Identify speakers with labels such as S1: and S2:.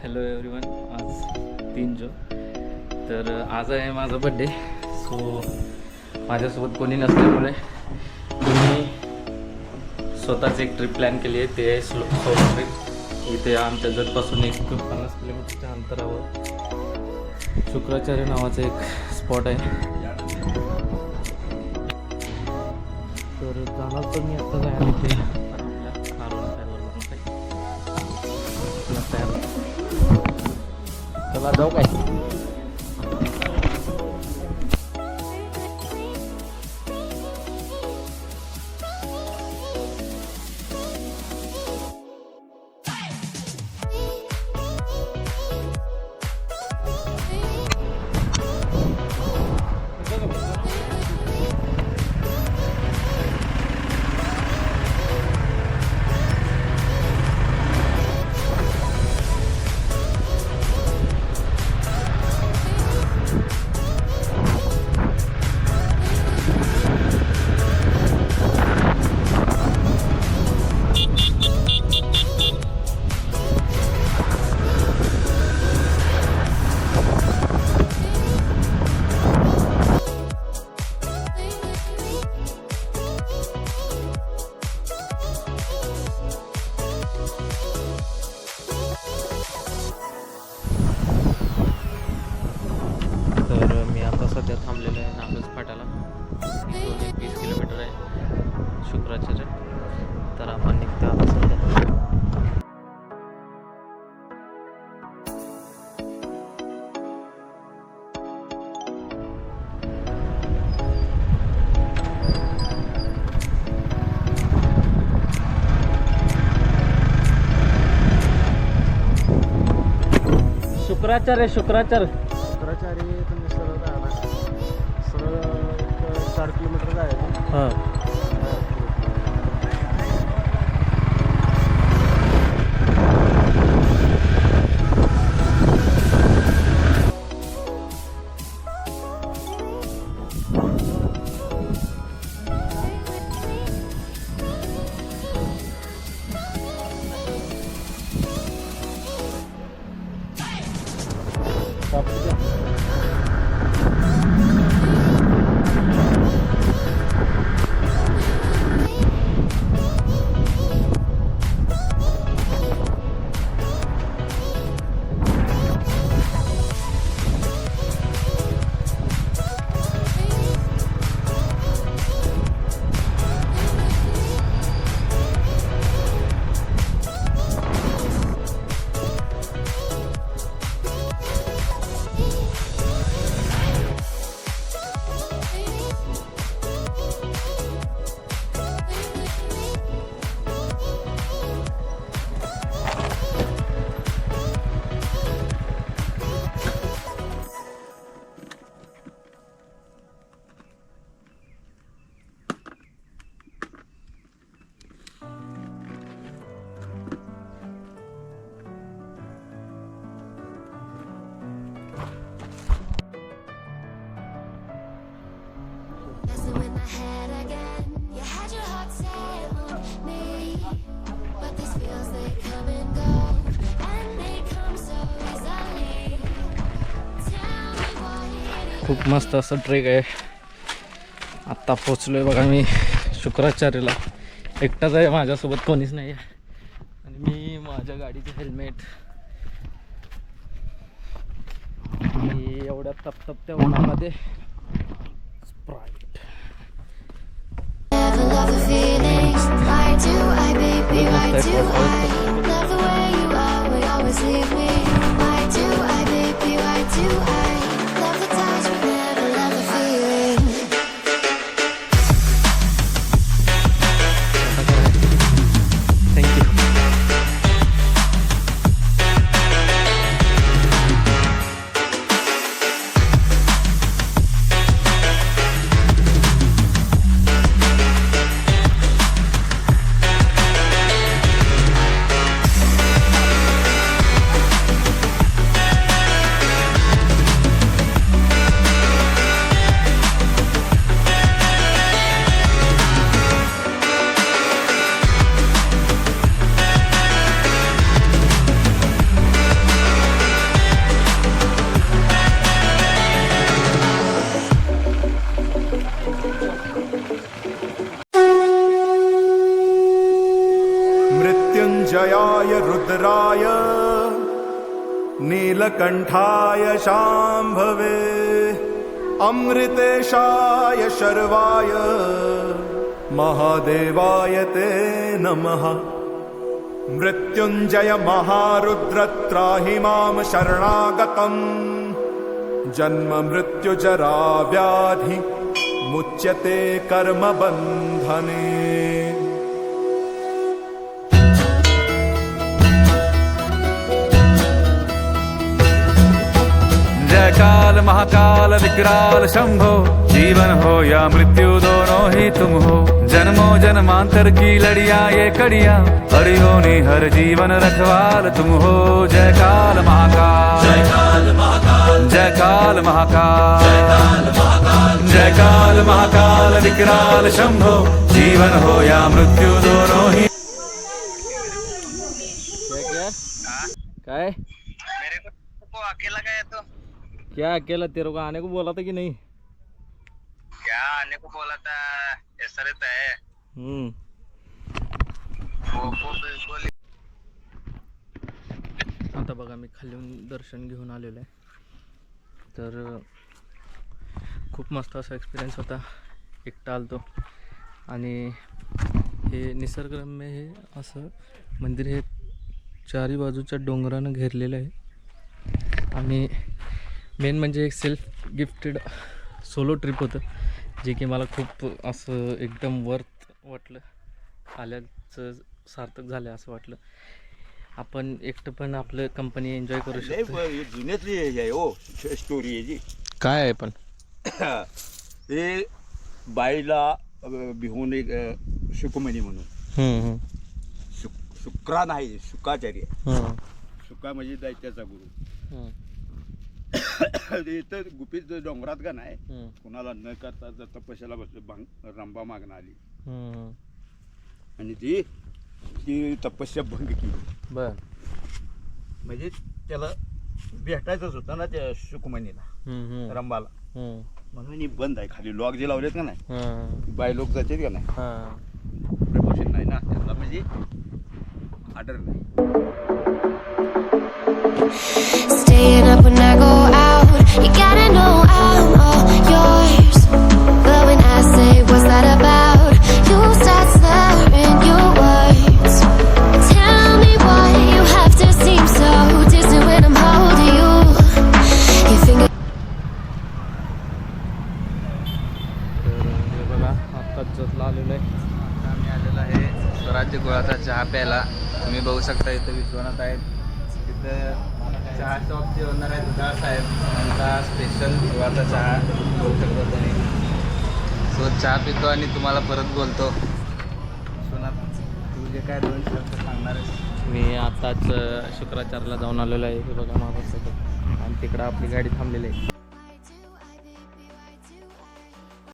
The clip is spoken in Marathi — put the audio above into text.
S1: Hello everyone. आज 3 जून, तर आज आहे माझा बड्डे. सो माझ्यासोबत कोणी नसल्यामुळे मी स्वतःच एक ट्रिप प्लॅन केली आहे. ते आहे सोलो ट्रिप. इथे आमच्या जतपासून 50 किलोमीटरच्या अंतरावर शुक्राचार्य नावाचं एक स्पॉट आहे. तर जाणार तर मी आत्ता जायला होते, पण आपल्या चला जाऊ काय. सध्या थांबलेलं आहे नागज फाट्याला. इथून 20 किलोमीटर आहे शुक्राचार्य. तर आपण निघतो आता सध्या. शुक्राचार्य शुक्राचार्य
S2: तुम्ही सरळ जायला सरळ एक 4 किलोमीटर जायचं.
S1: हां. खूप मस्त असं ट्रेक आहे. आत्ता पोचलो आहे बघा मी शुक्राचार्यला. एकटाच आहे, माझ्यासोबत कोणीच नाही आहे. आणि मी माझ्या गाडीचे हेल्मेट मी एवढ्या तपतपत्या उन्हामध्ये स्प्राईट
S3: मृत्युञ्जयाय रुद्राय नीलकण्ठाय शाम्भवे अमृतेशाय शर्वाय महादेवाय ते नमः। मृत्युञ्जय महारुद्र त्राहि मां शरणागतम् जन्म मृत्युजरा व्याधि मुच्यते कर्मबन्धने।
S4: जय काल महाकाल विकराल शंभो, जीवन हो या मृत्यु दोनों ही तुम हो। जन्मों जन्मांतर की लड़ियां ये कड़ियां, अड़ियों ने हर जीवन रखवाल तुम हो। जय काल महाकाल, जय काल महाकाल, जय काल महाकाल, जय काल महाकाल, जय काल महाकाल विकराल शंभो, जीवन हो या मृत्यु दोनों ही।
S1: काय
S5: मेरे को अकेला गया तो
S1: क्या अकेला, तेरे को आने को बोला था कि नहीं?
S5: क्या आने को बोला था, ऐसा रहता है। वो बिल्कुल।
S1: आता बघा मी खाली दर्शन घेऊन आलेलो आहे, तर खूप मस्त असा एक्सपिरियन्स होता. एकटा आलतो आणि हे निसर्गरम्य हे असं मंदिर हे चारी बाजूच्या डोंगरानं घेरलेलं आहे. आणि मेन म्हणजे एक सेल्फ गिफ्टेड सोलो ट्रिप होतं, जे की मला खूप असं एकदम वर्थ वाटलं. आल्याचं सार्थक झालं असं वाटलं. आपण एकटं पण आपलं कंपनी एन्जॉय करू शकतो.
S6: जुन्यातली आहे हो स्टोरी आहे जी.
S1: काय आहे पण
S6: ते बाईला बिहून एक शुकमणी म्हणून शुक्रा नाही शुकाचार्य. शुका म्हणजे दैत्याचा गुरु. इथं गुपित डोंगरात का नाही कुणाला न करता जर तपस्याला बसलं रंबा मागणं आली आणि ती तपस्या भंग केली.
S1: बर
S6: म्हणजे त्याला भेटायचंच होतं ना त्या शुकमणीला रंबाला, म्हणून ही बंद आहे. खाली लॉक जे लावलेत का नाही बाय लोक जातात का नाही, प्रमोशन नाही ना त्याला, म्हणजे ऑर्डर नाही.
S7: Staying up when I go out, you gotta know I'm all yours. But when I say what's that about, you start slurring your words. Tell me why you have to seem so distant when I'm holding you. Your finger.
S1: तर हे बघा आत्ताच जतला आलेलं आहे.
S8: आम्ही आलेलो आहे स्वराज्य गुळाचा चहा प्यायला. तुम्ही बघू शकता इथं विश्वनाथ आहेत. तिथं चहा शॉपचे ओनर आहेत दुधाळ साहेब, त्यांचा स्पेशल गुळाचा चहा बघू शकता तुम्ही. सो चहा पितो आणि तुम्हाला परत बोलतो. विश्वनाथ, तू जे काय 2 शब्द सांगणार आहेस?
S1: मी आत्ताच शुक्राचार्यला जाऊन आलेलो आहे. हे बघा महाराष्ट्रात आणि तिकडं आपली गाडी थांबलेली आहे.